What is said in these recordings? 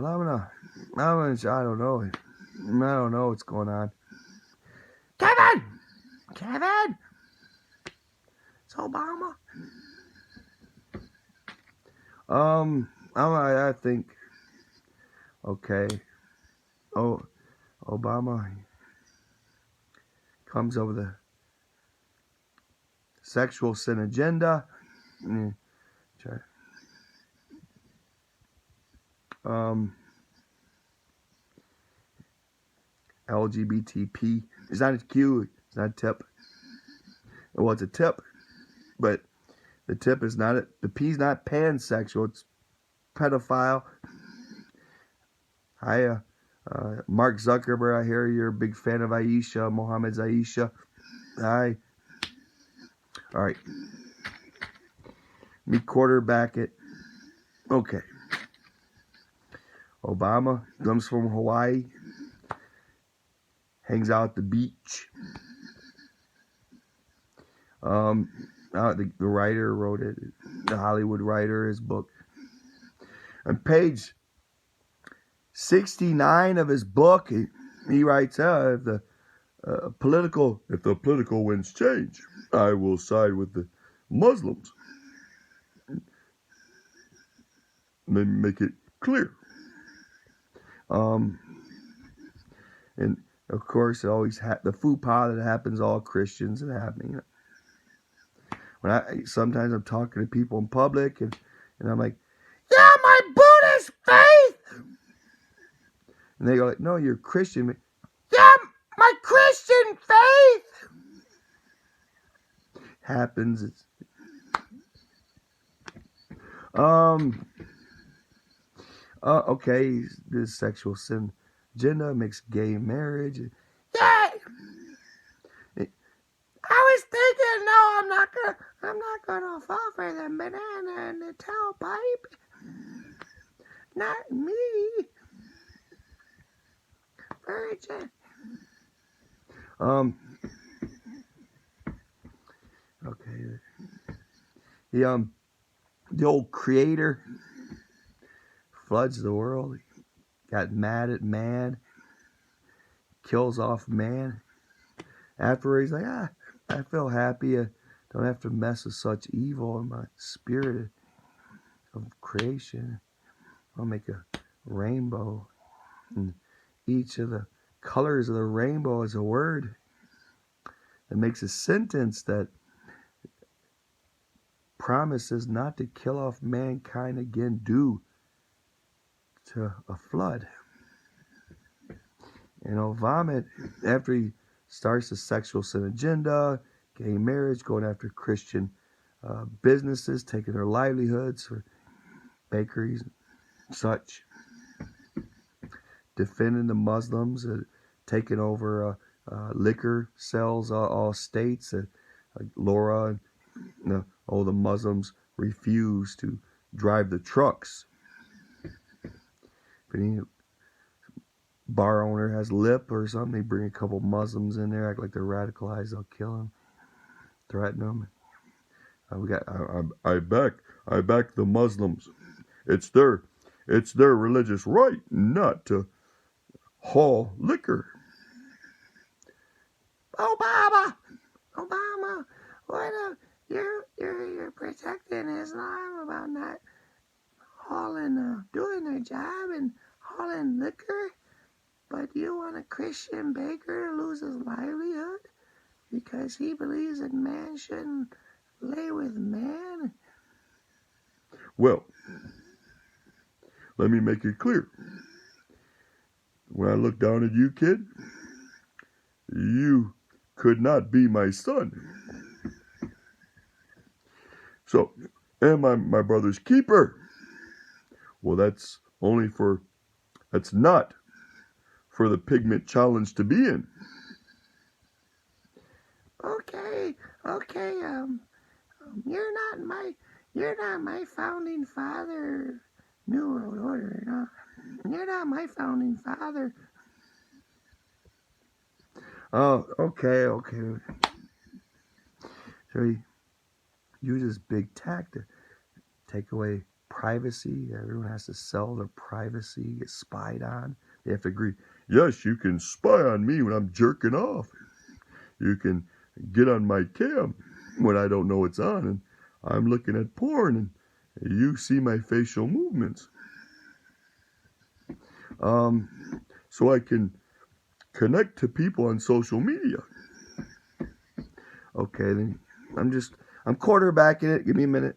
Well, I don't know. I don't know what's going on. Kevin! Kevin! It's Obama. I think, okay. Oh, Obama comes over the sexual sin agenda. LGBTP. It's not a Q. It's not a tip. Well, it's a tip, but the tip is not the P's not pansexual. It's pedophile. Hi, Mark Zuckerberg. I hear you're a big fan of Aisha, Mohammed's Aisha. Hi. All right. Me quarterback it. Okay. Obama comes from Hawaii. Hangs out at the beach. The writer wrote it. The Hollywood writer, his book. On page 69 of his book, he writes, if the political winds change, I will side with the Muslims. Let me make it clear. And of course, it always the fupa that happens, all Christians that happening. Sometimes I'm talking to people in public, and I'm like, yeah, my Buddhist faith. And they go like, no, you're Christian. Yeah, my Christian faith. Happens. Okay, this sexual sin agenda makes gay marriage. Yeah. I was thinking, no, I'm not gonna fall for the banana and the tailpipe. Not me. Virgin. Okay. The old creator floods the world. He got mad at man. Kills off man. After he's like, I feel happy. I don't have to mess with such evil in my spirit of creation. I'll make a rainbow. And each of the colors of the rainbow is a word that makes a sentence that promises not to kill off mankind again due to a flood. Vomit, after he starts the sexual sin agenda, gay marriage, going after Christian businesses, taking their livelihoods for bakeries and such, defending the Muslims, taking over liquor sales, all states. Like Laura, and the Muslims refuse to drive the trucks. If any bar owner has lip or something, they bring a couple Muslims in there, act like they're radicalized, they'll kill them, threaten them. I back the Muslims. It's their religious right not to haul liquor. Obama, what you're protecting Islam about not hauling, doing their job and hauling liquor, but you want a Christian baker to lose his livelihood because he believes that man shouldn't lay with man? Well, let me make it clear. When I look down at you, kid, you could not be my son. So, am I my brother's keeper? Well, that's not for the pigment challenge to be in. Okay, you're not my founding father, New World Order, no. You're not my founding father. Oh, okay. So he uses big tack to take away privacy. Everyone has to sell their privacy, get spied on. They have to agree, yes, you can spy on me when I'm jerking off. You can get on my cam when I don't know it's on and I'm looking at porn and you see my facial movements. So I can connect to people on social media. Okay, then I'm quarterbacking it. Give me a minute.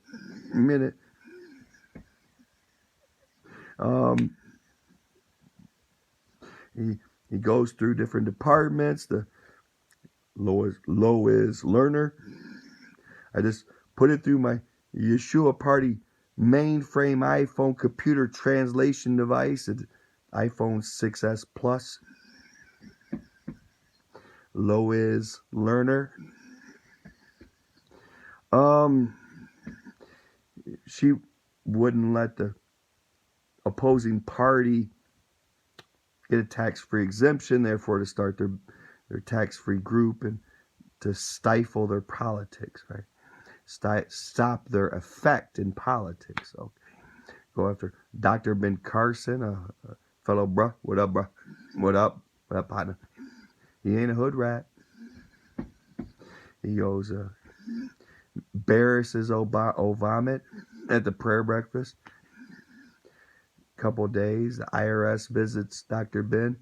He goes through different departments. The Lois Learner. I just put it through my Yeshua Party mainframe iPhone computer translation device. It's iPhone 6S Plus. Lois Learner. She wouldn't let the opposing party get a tax-free exemption, therefore to start their tax-free group and to stifle their politics, right? Stop their effect in politics. Okay. Go after Dr. Ben Carson, a fellow bruh. What up, bruh? What up, partner? He ain't a hood rat. He goes, Barris is vomit at the prayer breakfast. Couple days, the IRS visits Dr. Ben.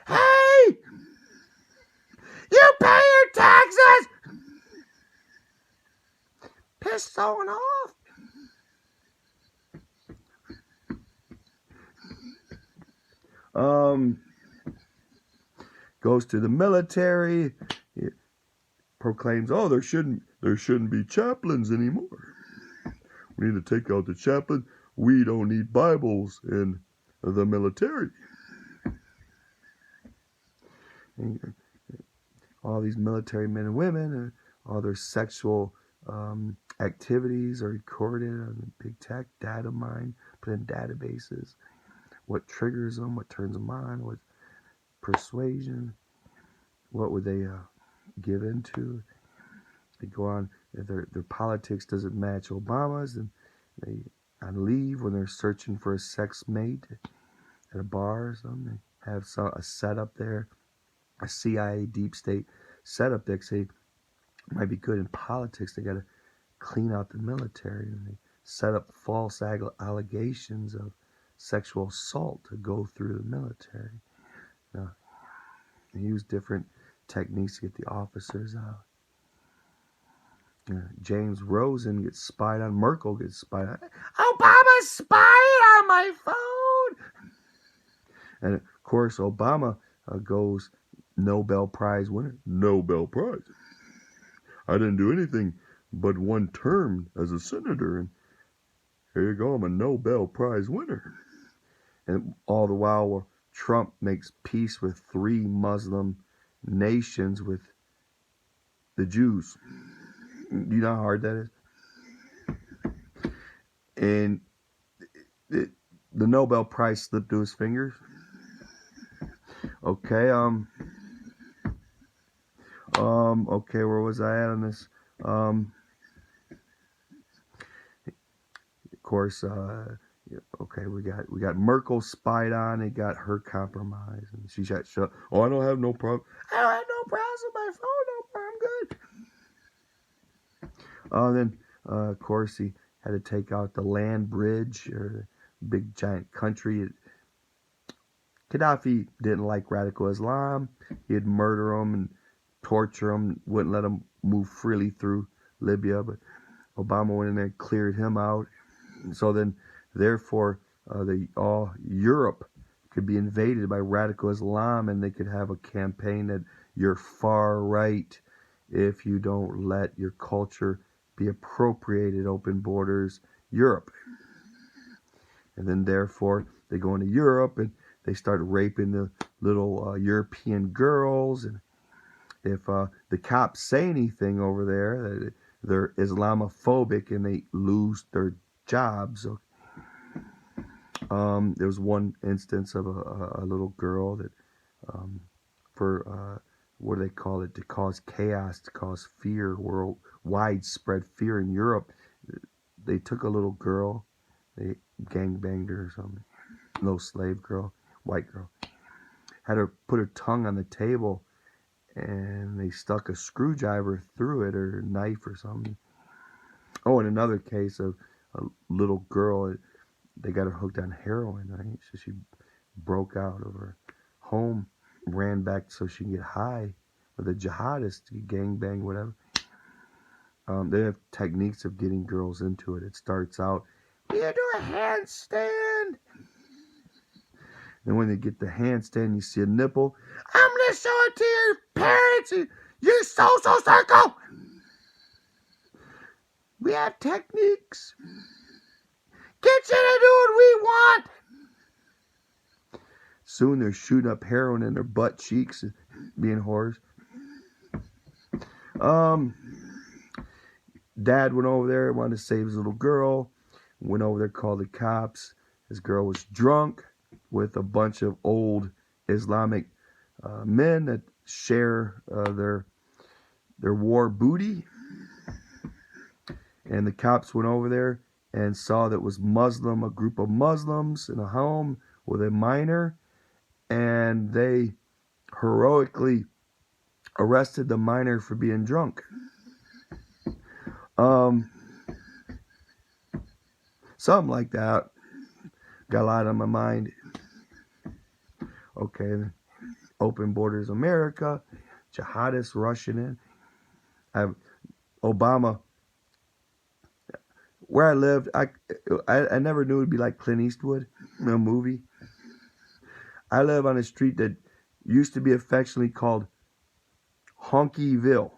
Hey! You pay your taxes! Piss someone off. Goes to the military. He proclaims, oh, there shouldn't be chaplains anymore. We need to take out the chaplain. We don't need Bibles in the military. And all these military men and women, all their sexual activities are recorded on the big tech data mine, put in databases. What triggers them, what turns them on, what persuasion, what would they give into. They go on, if their politics doesn't match Obama's, and they on leave when they're searching for a sex mate at a bar or something. They have a setup there, a CIA deep state setup that say might be good in politics. They got to clean out the military, and they set up false allegations of sexual assault to go through the military. They use different techniques to get the officers out. James Rosen gets spied on. Merkel gets spied on. Obama spied on my phone. And of course, Obama goes Nobel Prize winner. Nobel Prize. I didn't do anything but one term as a senator, and here you go, I'm a Nobel Prize winner. And all the while, Trump makes peace with 3 Muslim nations with the Jews. You know how hard that is? And the Nobel Prize slipped through his fingers. Okay, okay, where was I at on this? Of course, okay, we got Merkel spied on. They got her compromised, and she got shut. Oh, I don't have no problem. I don't have no problems with my phone. No, I'm good. Then, of course, he had to take out the land bridge, or the big giant country. Gaddafi didn't like radical Islam. He'd murder them and torture them, wouldn't let them move freely through Libya. But Obama went in there and cleared him out. And so then, therefore, all Europe could be invaded by radical Islam, and they could have a campaign that you're far right if you don't let your culture be appropriated, open borders, Europe. And then, therefore, they go into Europe and they start raping the little European girls. And if the cops say anything over there, they're Islamophobic and they lose their jobs. So, there was one instance of a little girl that, for what do they call it, to cause chaos, to cause fear, widespread fear in Europe. They took a little girl, They gangbanged her or something. Little slave girl, white girl. Had her put her tongue on the table, and they stuck a screwdriver through it, or a knife or something. Oh, and another case of a little girl, they got her hooked on heroin, right? So she broke out of her home, ran back so she can get high with a jihadist, to get gangbang, whatever. They have techniques of getting girls into it. It starts out, you do a handstand. And when they get the handstand, you see a nipple. I'm going to show it to your parents, you social circle. We have techniques. Get you to do what we want. Soon they're shooting up heroin in their butt cheeks, being whores. Dad went over there, wanted to save his little girl. Went over there, called the cops. His girl was drunk with a bunch of old Islamic men that share their war booty. And the cops went over there and saw that it was a group of Muslims in a home with a minor. And they heroically arrested the minor for being drunk. Something like that. Got a lot on my mind. Okay, open borders America, jihadists rushing in. I have Obama. Where I lived, I never knew it'd be like Clint Eastwood in a movie. I live on a street that used to be affectionately called Honkyville,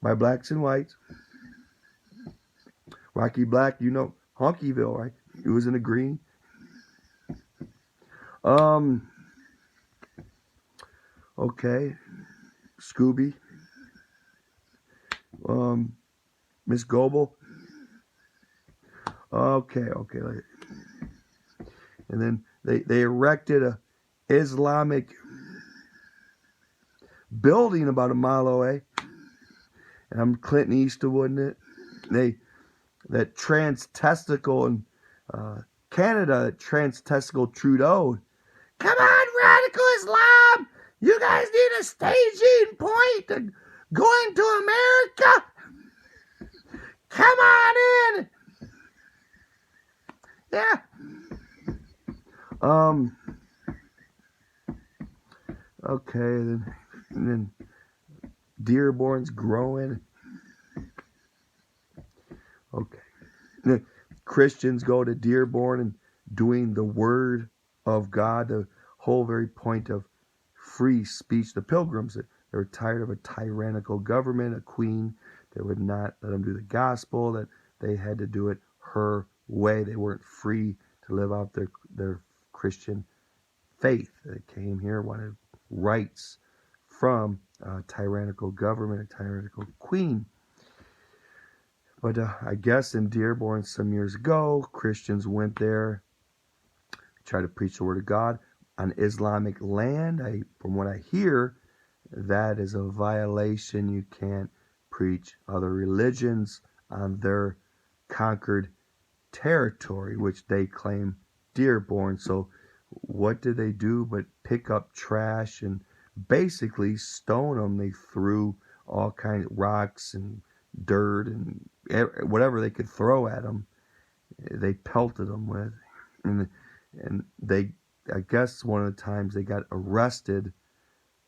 by blacks and whites. Rocky Black, you know Honkyville, right? It was in the green. Okay, Scooby, Miss Goebel. Okay. And then they erected a Islamic building about a mile away. And I'm Clinton Eastwood in it. That trans-testicle in Canada, that trans-testicle Trudeau. Come on, radical Islam! You guys need a staging point to go into America! Come on in! Yeah. Okay, then Dearborn's growing. Okay. The Christians go to Dearborn and doing the word of God, the whole very point of free speech. The Pilgrims, they were tired of a tyrannical government, a queen that would not let them do the gospel, that they had to do it her way. They weren't free to live out their Christian faith. They came here, wanted rights from a tyrannical government, a tyrannical queen. But I guess in Dearborn some years ago, Christians went there, tried to preach the word of God on Islamic land. From what I hear, that is a violation. You can't preach other religions on their conquered territory, which they claim Dearborn. So what did they do but pick up trash and basically stone them? They threw all kinds of rocks and dirt and whatever they could throw at them, they pelted them with. And they, I guess one of the times they got arrested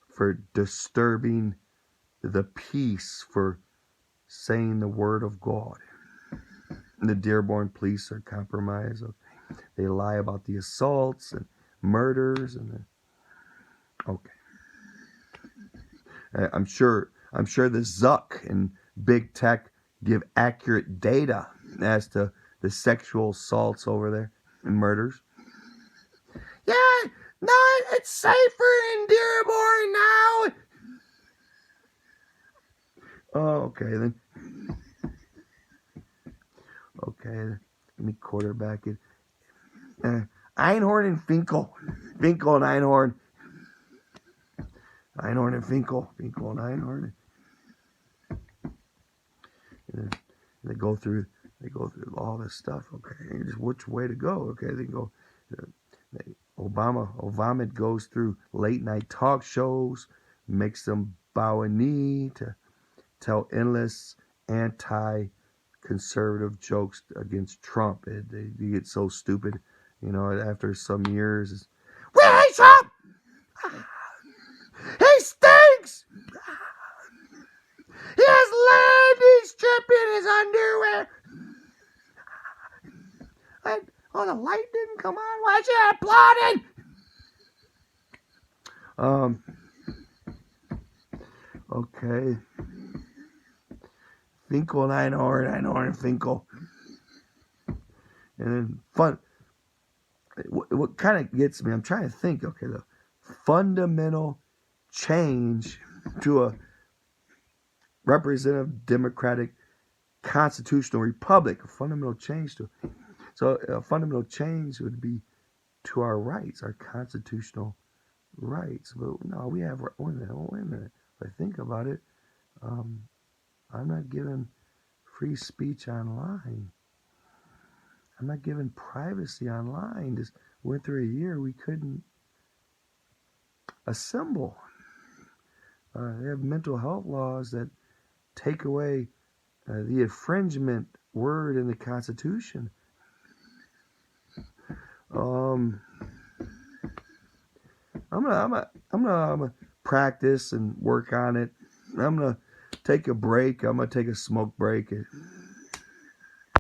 for disturbing the peace, for saying the word of God. And the Dearborn police are compromised. They lie about the assaults and murders and okay. I'm sure the Zuck and big tech give accurate data as to the sexual assaults over there and murders. Yeah, no, it's safer in Dearborn now. Oh, okay then. Okay, let me quarterback it. Einhorn and Finkel. Finkel and Einhorn. Einhorn and Finkel. Finkel and Einhorn. And they go through They go through all this stuff. Okay, just which way to go? Okay, they go. Obama goes through late night talk shows, makes them bow a knee to tell endless anti-conservative jokes against Trump. They get so stupid, after some years. We hate Trump! He stinks! He has landing strip in his underwear. Oh, the light didn't come on. Why you applauding? Okay. Finkel and Einhorn Finkel. And then fun. What kind of gets me, I'm trying to think, okay, the fundamental change to a representative democratic constitutional republic, a fundamental change to. So a fundamental change would be to our rights, our constitutional rights. But no, we have, wait a minute. If I think about it, I'm not giving free speech online. I'm not giving privacy online. Just went through a year we couldn't assemble. They have mental health laws that take away the infringement word in the Constitution. I'm gonna practice and work on it. I'm gonna take a break. I'm gonna take a smoke break.